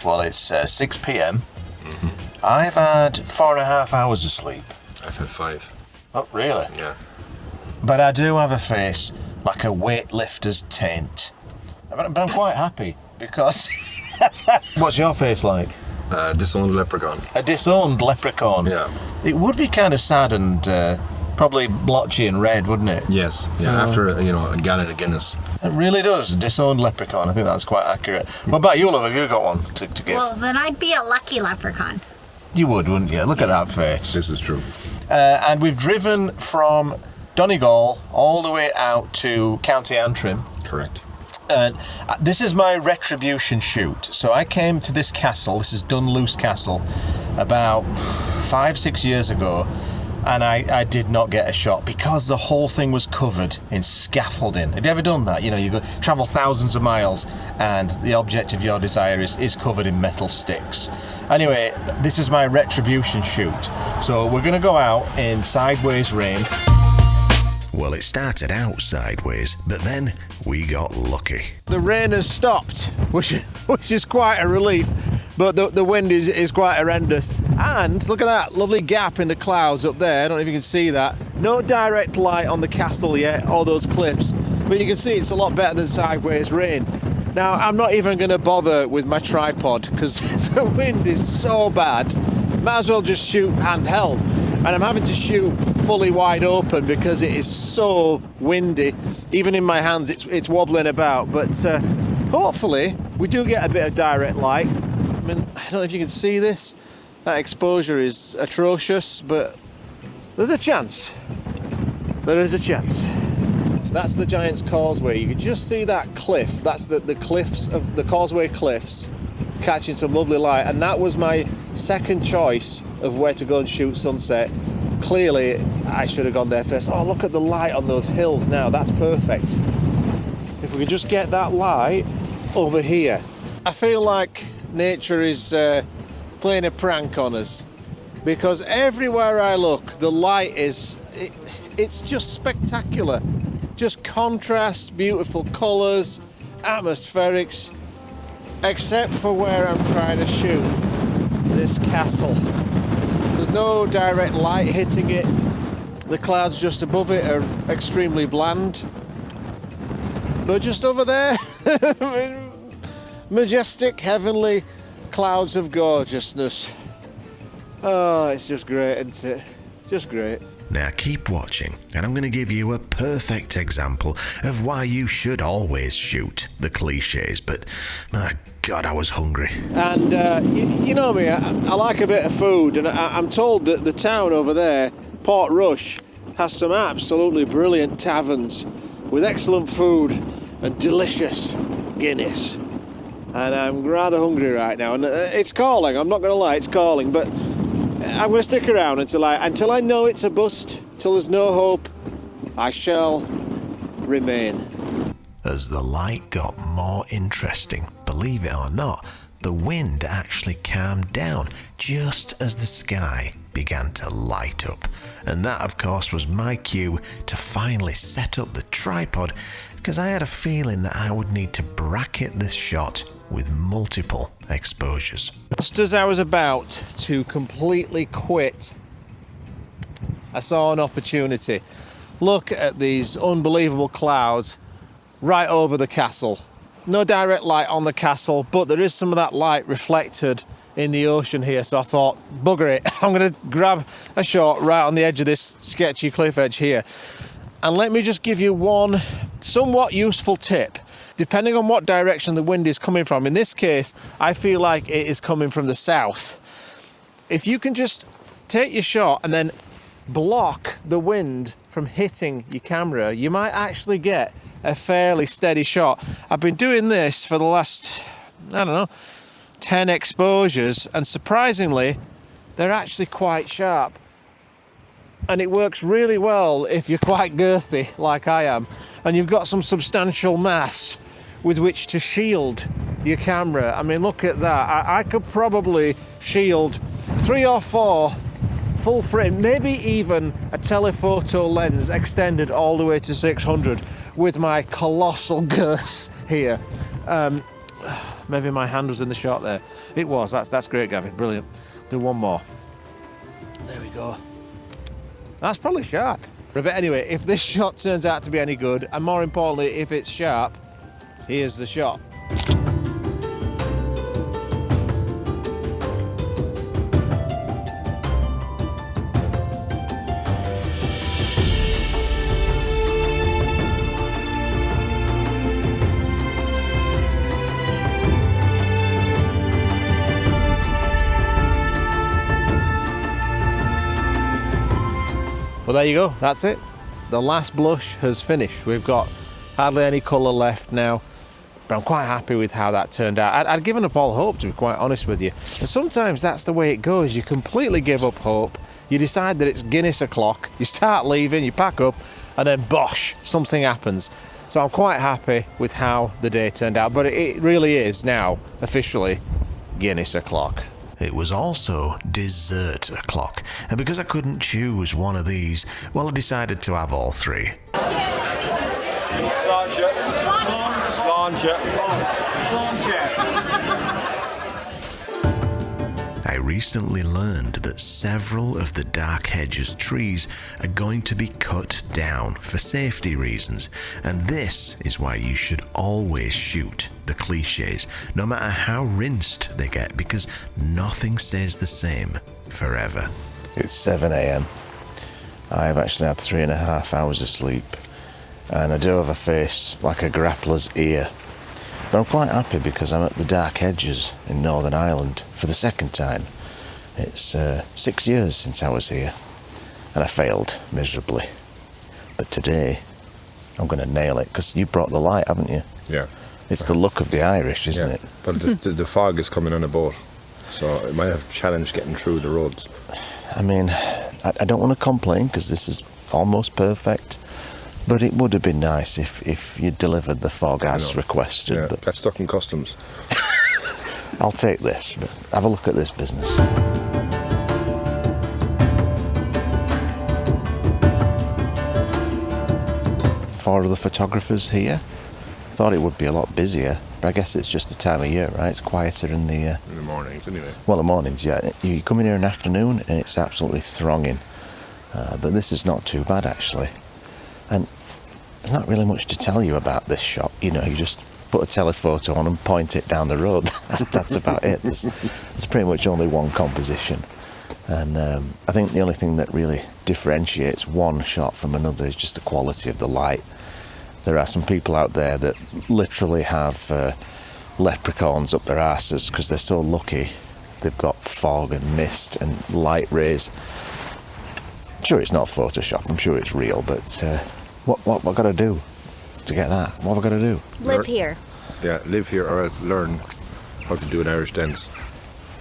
Well, it's 6 p.m. I've had 4.5 hours of sleep. I've had 5. Oh, really? Yeah. But I do have a face like a weightlifter's taint. But I'm quite happy because... What's your face like? Disowned leprechaun. A disowned leprechaun? Yeah. It would be kind of sad and probably blotchy and red, wouldn't it? Yes. Yeah. After, a gallon of Guinness. It really does. Disowned leprechaun. I think that's quite accurate. What about you, love? Have you got one to give? Well, then I'd be a lucky leprechaun. You would, wouldn't you? Look at that face. This is true. And we've driven from Donegal all the way out to County Antrim. Correct. And this is my Retribution shoot. So I came to this castle, this is Dunluce Castle, about 5-6 years ago, and I did not get a shot because the whole thing was covered in scaffolding. Have you ever done that? You travel thousands of miles and the object of your desire is covered in metal sticks. Anyway, this is my Retribution shoot. So we're going to go out in sideways rain. Well, it started out sideways, but then we got lucky. The rain has stopped, which is quite a relief, but the wind is quite horrendous. And look at that lovely gap in the clouds up there. I don't know if you can see that. No direct light on the castle yet, or those cliffs, but you can see it's a lot better than sideways rain. Now, I'm not even going to bother with my tripod because the wind is so bad. Might as well just shoot handheld. And I'm having to shoot fully wide open because it is so windy. Even in my hands, it's wobbling about. But hopefully, we do get a bit of direct light. I mean, I don't know if you can see this. That exposure is atrocious, but there's a chance. There is a chance. That's the Giant's Causeway. You can just see that cliff. That's the cliffs of the Causeway Cliffs catching some lovely light. And that was my second choice of where to go and shoot sunset. Clearly, I should have gone there first. Oh, look at the light on those hills now. That's perfect. If we could just get that light over here. I feel like nature is playing a prank on us because everywhere I look, the light it's just spectacular. Just contrast, beautiful colours, atmospherics, except for where I'm trying to shoot this castle. There's no direct light hitting it. The clouds just above it are extremely bland. But just over there, majestic, heavenly clouds of gorgeousness. Oh, it's just great, isn't it? Just great. Now keep watching, and I'm going to give you a perfect example of why you should always shoot the cliches, but my God, I was hungry. And you know me, I like a bit of food, and I'm told that the town over there, Port Rush, has some absolutely brilliant taverns with excellent food and delicious Guinness. And I'm rather hungry right now, and it's calling, I'm not going to lie, it's calling, but I'm going to stick around until I know it's a bust, till there's no hope. I shall remain. As the light got more interesting, believe it or not, the wind actually calmed down just as the sky began to light up. And that, of course, was my cue to finally set up the tripod, because I had a feeling that I would need to bracket this shot with multiple exposures. Just as I was about to completely quit, I saw an opportunity. Look at these unbelievable clouds right over the castle. No direct light on the castle, but there is some of that light reflected in the ocean here, so I thought, bugger it, I'm going to grab a shot right on the edge of this sketchy cliff edge here. And let me just give you one somewhat useful tip. Depending on what direction the wind is coming from, in this case, I feel like it is coming from the south. If you can just take your shot and then block the wind from hitting your camera, you might actually get a fairly steady shot. I've been doing this for the last, 10 exposures, and surprisingly, they're actually quite sharp. And it works really well if you're quite girthy, like I am, and you've got some substantial mass with which to shield your camera. I mean, look at that. I could probably shield 3 or 4 full frame, maybe even a telephoto lens extended all the way to 600 with my colossal girth here. Maybe my hand was in the shot there. It was. That's great, Gavin. Brilliant. Do one more. There we go. That's probably sharp. But anyway, if this shot turns out to be any good, and more importantly, if it's sharp, here's the shot. Well, there you go, that's it. The last blush has finished. We've got hardly any colour left now, but I'm quite happy with how that turned out. I'd given up all hope, to be quite honest with you. And sometimes that's the way it goes. You completely give up hope. You decide that it's Guinness o'clock. You start leaving, you pack up, and then bosh, something happens. So I'm quite happy with how the day turned out, but it really is now officially Guinness o'clock. It was also dessert o'clock, and because I couldn't choose one of these, well, I decided to have all three. Sláinte. I recently learned that several of the Dark Hedges trees are going to be cut down for safety reasons, and this is why you should always shoot the cliches, no matter how rinsed they get, because nothing stays the same forever. It's 7 a.m. I've actually had 3.5 hours of sleep, and I do have a face like a grappler's ear. But I'm quite happy because I'm at the Dark Hedges in Northern Ireland for the second time. It's 6 years since I was here, and I failed miserably. But today, I'm going to nail it, because you brought the light, haven't you? Yeah. It's the look of the Irish, isn't it? But the fog is coming on a boat, so it might have a challenge getting through the roads. I mean, I don't want to complain, because this is almost perfect. But it would have been nice if you delivered the fog as requested. Yeah, but that's stuck in customs. I'll take this, but have a look at this business. Four of the photographers here. I thought it would be a lot busier, but I guess it's just the time of year, right? It's quieter in the mornings, anyway. Well, the mornings, yeah. You come in here in the afternoon and it's absolutely thronging. But this is not too bad, actually. And there's not really much to tell you about this shot. You know, you just put a telephoto on and point it down the road. That's about it. There's pretty much only one composition. And I think the only thing that really differentiates one shot from another is just the quality of the light. There are some people out there that literally have leprechauns up their asses because they're so lucky. They've got fog and mist and light rays. I'm sure it's not Photoshop, I'm sure it's real, but what have I got to do to get that? What have I got to do? Live here. Yeah, live here or else learn how to do an Irish dance.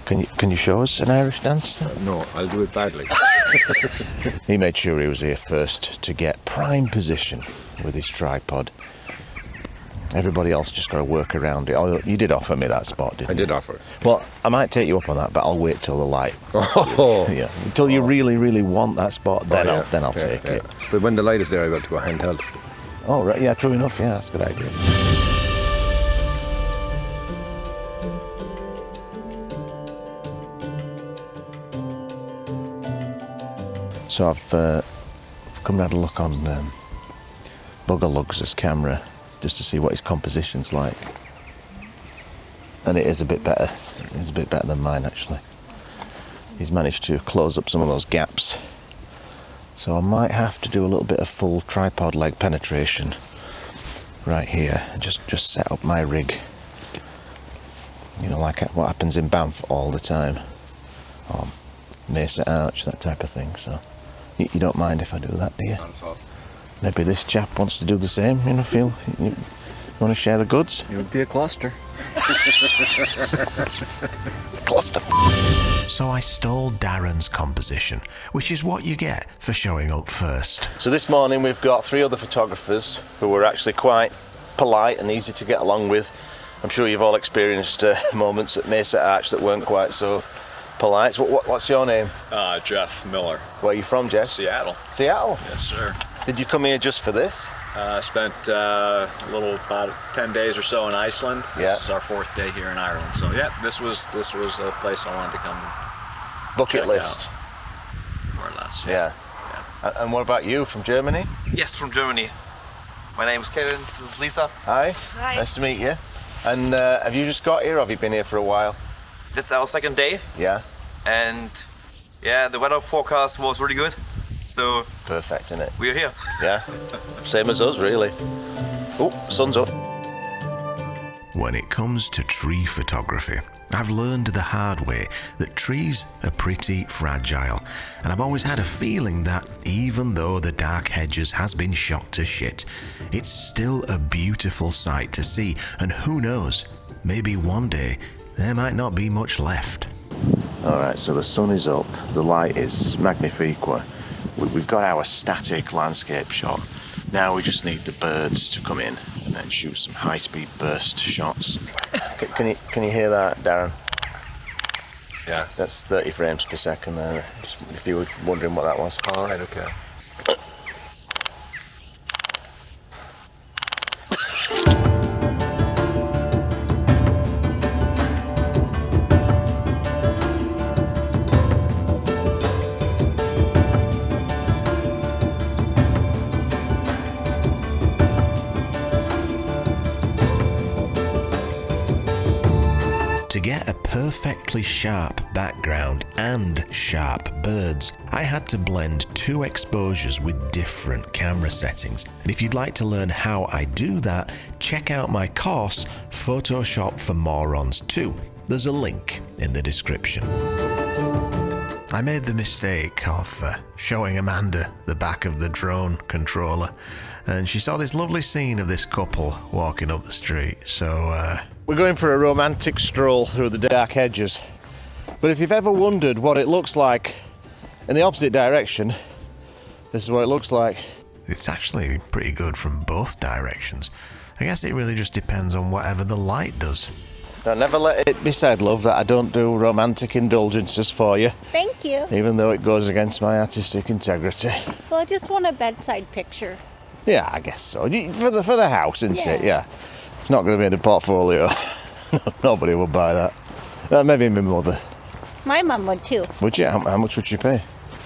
Can you show us an Irish dance? No, I'll do it badly. He made sure he was here first to get prime position with his tripod. Everybody else just got to work around it. Oh, you did offer me that spot, didn't you? I did offer it. Well, I might take you up on that, but I'll wait till the light. Oh. Yeah, until you really, really want that spot, then I'll take it. But when the light is there, I've got to go handheld. Oh, right, yeah, true enough. Yeah, that's a good idea. So I've come and had a look on Bugger Lugs' camera just to see what his composition's like, and it is a bit better. It's a bit better than mine, actually. He's managed to close up some of those gaps, so I might have to do a little bit of full tripod leg penetration right here and just set up my rig, you know, like what happens in Banff all the time, or Mesa Arch, that type of thing. So you don't mind if I do that, do you? Maybe this chap wants to do the same, you know, feel you want to share the goods? It would be a cluster. Cluster. So I stole Darren's composition, which is what you get for showing up first. So this morning we've got 3 other photographers who were actually quite polite and easy to get along with. I'm sure you've all experienced moments at Mesa Arch that weren't quite so polite. So what's your name? Jeff Miller. Where are you from, Jeff? Seattle. Seattle? Yes, sir. Did you come here just for this? Spent a little about 10 days or so in Iceland. This is our 4th day here in Ireland. So yeah, this was a place I wanted to come. Bucket list. Out, more or less. Yeah. And what about you, from Germany? Yes, from Germany. My name is Kevin. This is Lisa. Hi. Hi. Nice to meet you. And have you just got here, or have you been here for a while? That's our 2nd day. Yeah. And yeah, the weather forecast was really good. So perfect, isn't it? We're here. Yeah. Same as us, really. Oh, sun's up. When it comes to tree photography, I've learned the hard way that trees are pretty fragile, and I've always had a feeling that even though the Dark Hedges has been shot to shit, it's still a beautiful sight to see, and who knows, maybe one day there might not be much left. Alright, so the sun is up, the light is magnifique. We've got our static landscape shot. Now we just need the birds to come in and then shoot some high-speed burst shots. Can you hear that, Darren? Yeah. That's 30 frames per second there, just if you were wondering what that was. All right, okay. To get a perfectly sharp background and sharp birds, I had to blend 2 exposures with different camera settings. And if you'd like to learn how I do that, check out my course, Photoshop for Morons 2. There's a link in the description. I made the mistake of showing Amanda the back of the drone controller, and she saw this lovely scene of this couple walking up the street, so we're going for a romantic stroll through the Dark Hedges. But if you've ever wondered what it looks like in the opposite direction, this is what it looks like. It's actually pretty good from both directions. I guess it really just depends on whatever the light does. Now, never let it be said, love, that I don't do romantic indulgences for you. Thank you. Even though it goes against my artistic integrity. Well, I just want a bedside picture. Yeah, I guess so. For the house, isn't it? Yeah. It's not going to be in the portfolio. Nobody will buy that. Maybe my mother. My mum would too. Would you? How much would you pay?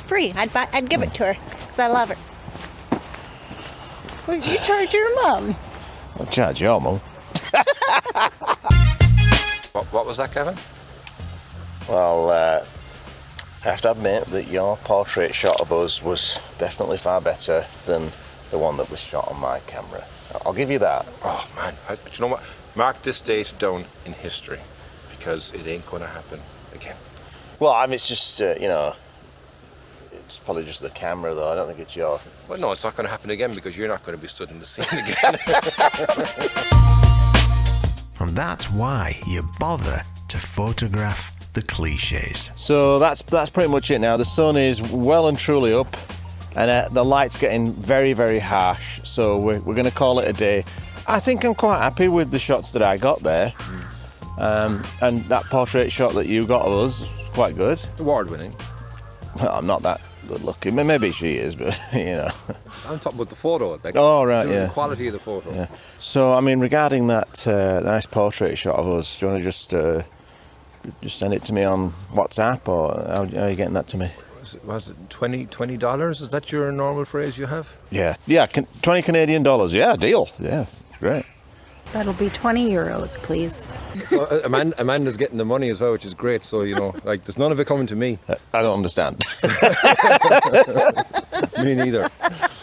Free. I'd give it to her because I love her. Well, you charge your mum. I'll charge your mum. What was that, Kevin? Well, I have to admit that your portrait shot of us was definitely far better than the one that was shot on my camera. I'll give you that. Oh man, but you know what? Mark this date down in history, because it ain't going to happen again. Well, I mean, it's just, it's probably just the camera, though. I don't think it's yours. Well, no, it's not going to happen again because you're not going to be stood in the scene again. And that's why you bother to photograph the cliches. So that's pretty much it now. The sun is well and truly up, and the light's getting very, very harsh. So we're going to call it a day. I think I'm quite happy with the shots that I got there. And that portrait shot that you got of us was quite good. Award-winning. Well, I'm not that good looking. Maybe she is, but I'm talking about the photo. Like, oh, right, yeah. The quality of the photo. Yeah. So, I mean, regarding that nice portrait shot of us, do you want to just send it to me on WhatsApp, or how are you getting that to me? Was it $20? Is that your normal phrase you have? Yeah, 20 Canadian dollars. Yeah, deal. Yeah, great. That'll be 20 euros, please. So Amanda's getting the money as well, which is great. So, there's none of it coming to me. I don't understand. Me neither.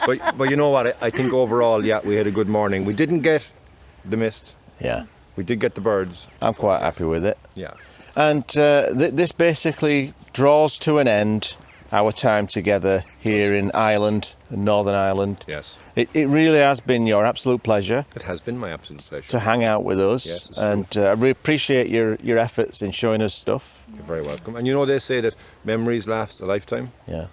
But you know what? I think overall, yeah, we had a good morning. We didn't get the mist. Yeah. We did get the birds. I'm quite happy with it. Yeah. And this basically draws to an end our time together here in Ireland, Northern Ireland. Yes. It really has been your absolute pleasure. It has been my absolute pleasure. To hang out with us. Yes, and I really appreciate your efforts in showing us stuff. You're very welcome. And they say that memories last a lifetime. Yeah.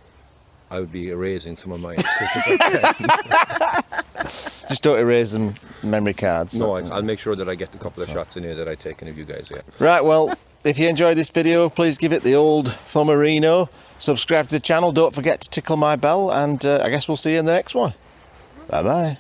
I would be erasing some of mine as quick as I can. Just don't erase them memory cards. No, I'll make sure that I get a couple of shots in here that I've taken of you guys. Yeah. Right, well, if you enjoyed this video, please give it the old thumberino. Subscribe to the channel. Don't forget to tickle my bell. And I guess we'll see you in the next one. Bye-bye.